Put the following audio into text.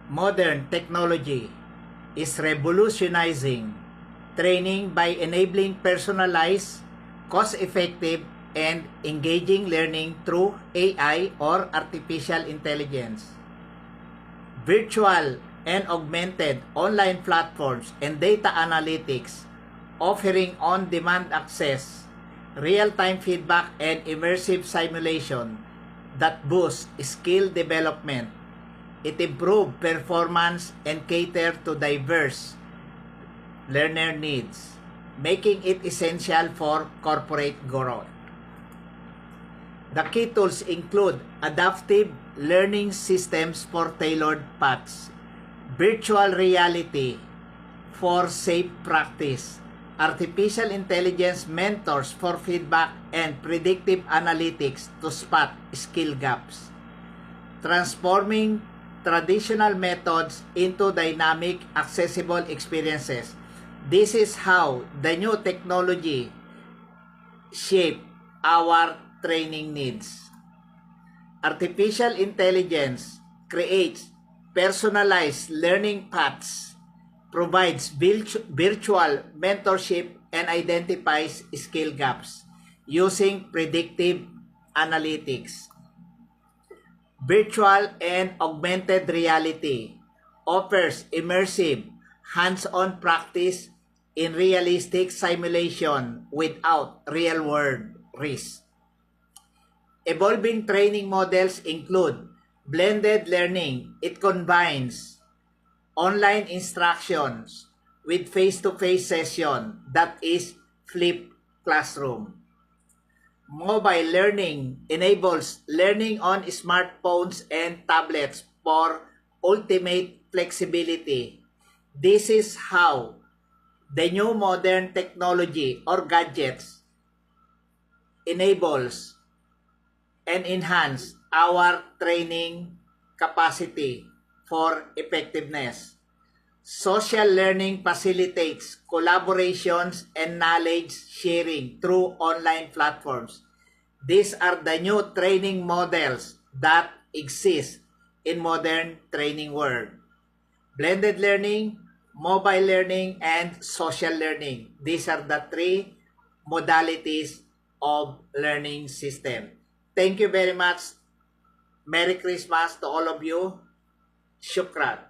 Modern technology is revolutionizing training by enabling personalized, cost-effective, and engaging learning through AI or artificial intelligence. Virtual and augmented online platforms and data analytics offering on-demand access, real-time feedback, and immersive simulation that boost skill development. It improves performance and cater to diverse learner needs, making it essential for corporate growth. The key tools include adaptive learning systems for tailored paths, virtual reality for safe practice, artificial intelligence mentors for feedback, and predictive analytics to spot skill gaps. Transforming traditional methods into dynamic, accessible experiences. This is how the new technology shape our training needs. Artificial intelligence creates personalized learning paths, provides virtual mentorship, and identifies skill gaps using predictive analytics. Virtual and augmented reality offers immersive, hands-on practice in realistic simulation without real-world risk. Evolving training models include blended learning. It combines online instructions with face-to-face session, that is flipped classroom. Mobile learning enables learning on smartphones and tablets for ultimate flexibility. This is how the new modern technology or gadgets enables and enhance our training capacity for effectiveness. Social learning facilitates collaborations and knowledge sharing through online platforms. These are the new training models that exist in modern training world. Blended learning, mobile learning, and social learning. These are the three modalities of learning system. Thank you very much. Merry Christmas to all of you. Shukran.